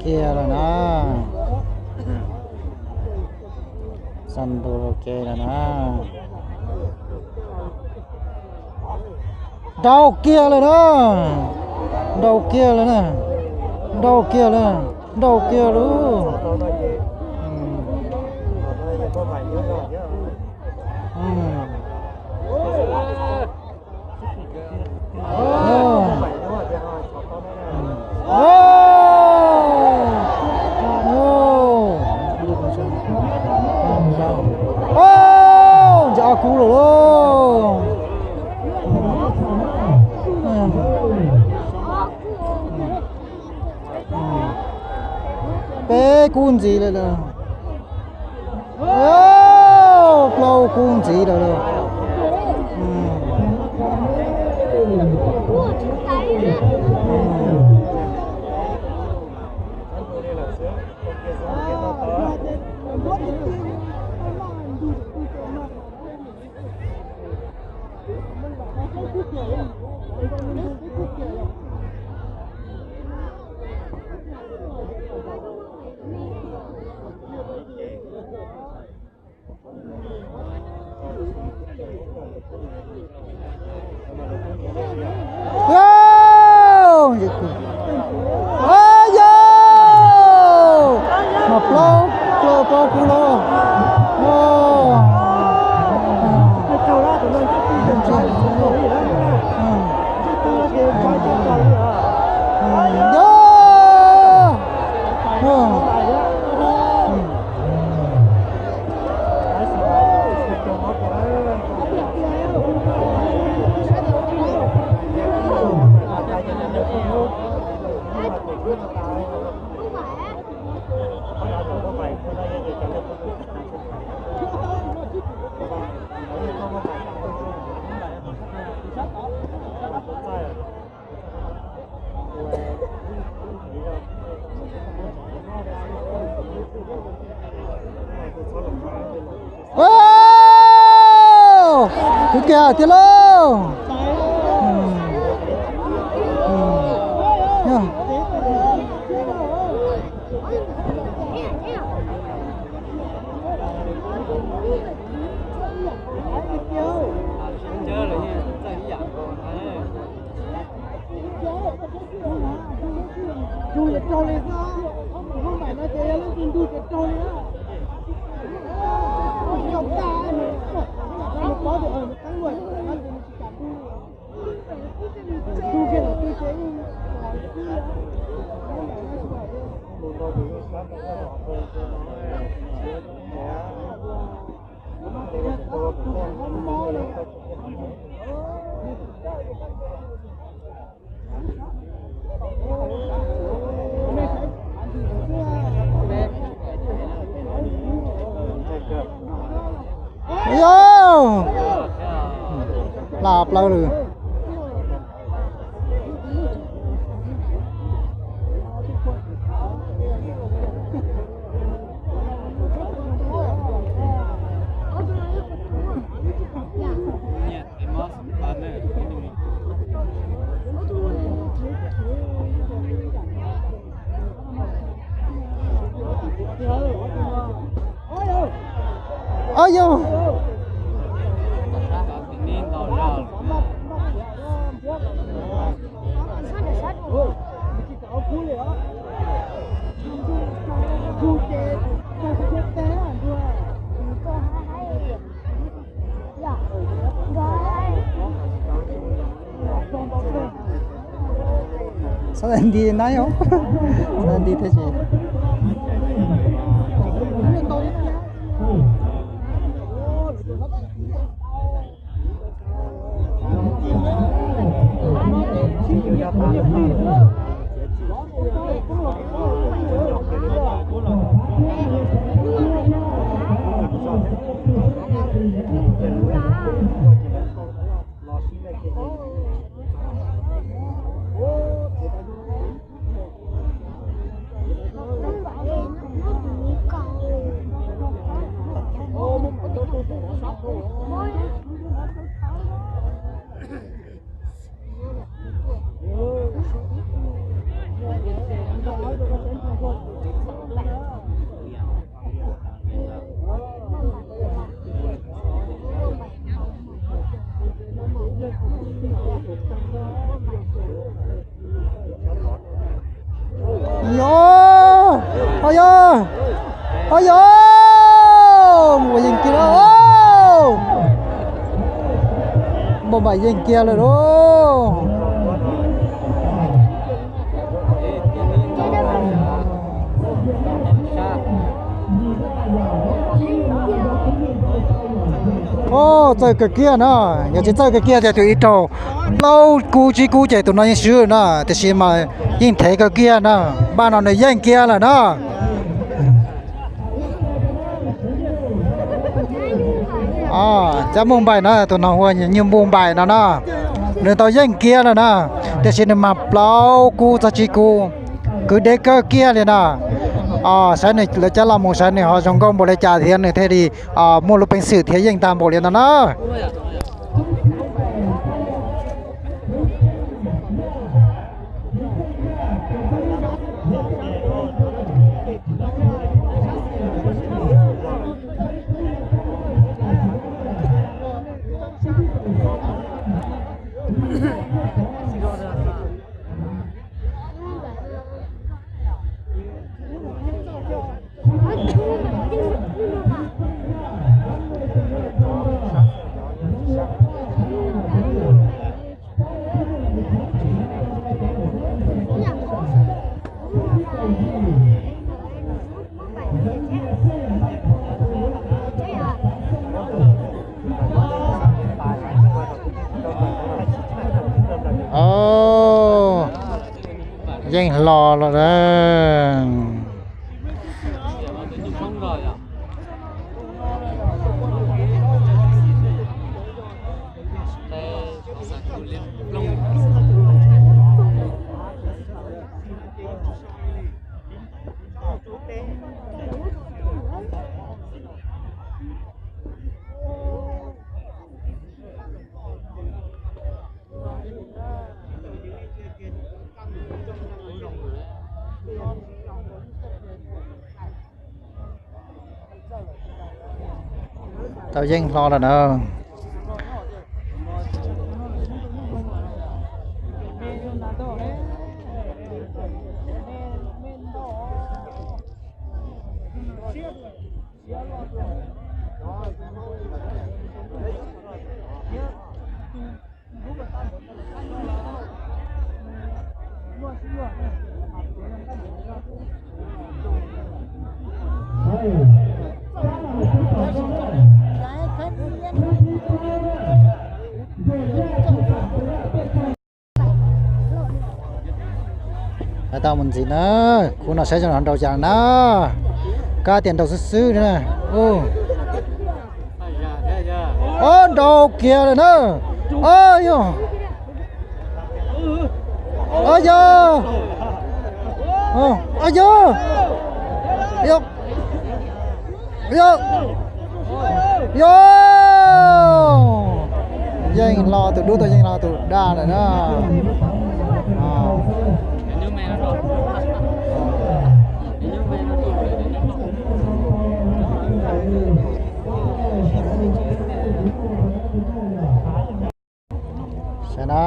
kia rồi nè, xanh đồ kia rồi nè, đầu kia rồi đó, đầu kia rồi nè, đầu kia rồi, đầu kia luôn. Cú rồi luôn. Bé cuốn gì đây là lâu cuốn gì đây là kìa tiền luôn. Lạp lâu rồi. Ôi vô. Sao anh đi nói không? Sao anh đi thế gì? โยโอ้ยโอ้ยมัวยิงกี่แล้วโอ้บ่มายิงกี่เลยโอ้โอ้chơi cái kia nữa, giờ chỉ chơi cái kia thì tụi ít đâu, lâu cú chạy tụi nó như xưa nữa, thì xin mà nhìn thấy cái kia nữa, ba nó này yên kia là nó, chắc mông bài nó tụi nó hoa như mông bài nó nó, nếu tao yên kia là nó, thì xin mà lâu cú cho chỉ cú, cứ để cái kia liền nó. Sáng này là chắc là một sáng này họ trong công bộ lại trả tiền này thế thì mua lúc bánh sử thế dành tạm bộ liền đó nóยังรอแล้วนะtaoยังรอแล้วนะtao mình gì nữa, khu nào sẽ cho nó đầu chẳng đó, cá tiền đầu xứ nữa, đầu kia rồi nữa, ôi yo, ôi yo, ôi yo, yo, yo, yo, dành lo từ đứa tôi dành lo từ đa rồi đó. Sana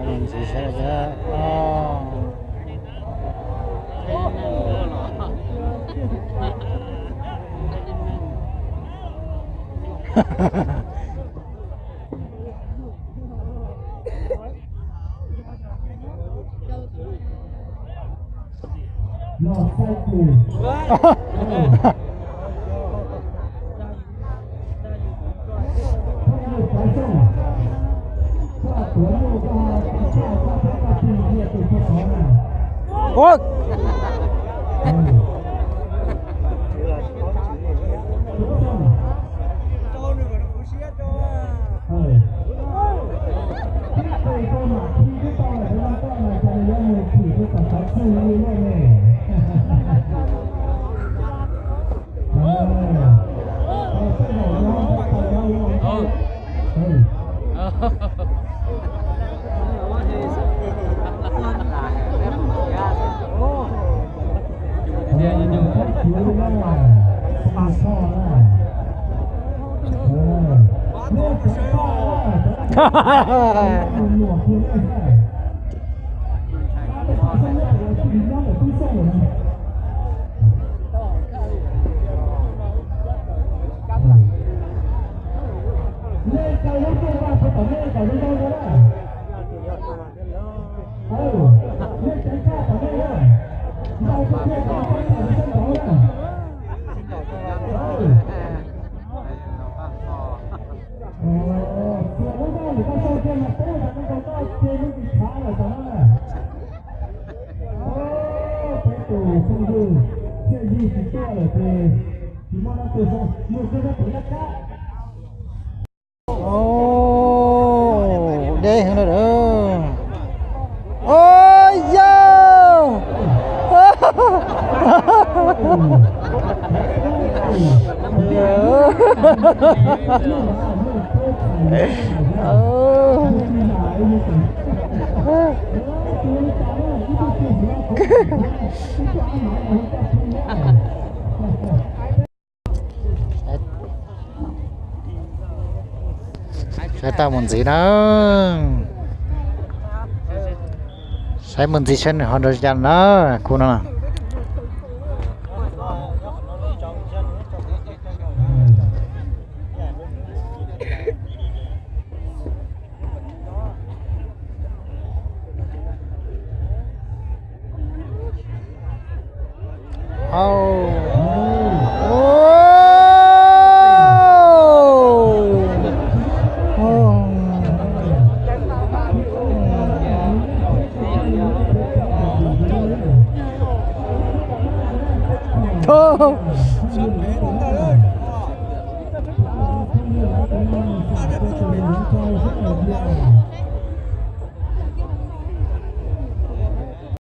mình sẽ ra ôi โอ้เด้งเลยเด้อโอ้ยยาวใช้ตามันสีนะใช้มันสีเช่นฮอนด์จันนะคุณนะเอาโอ้โอ้โธ่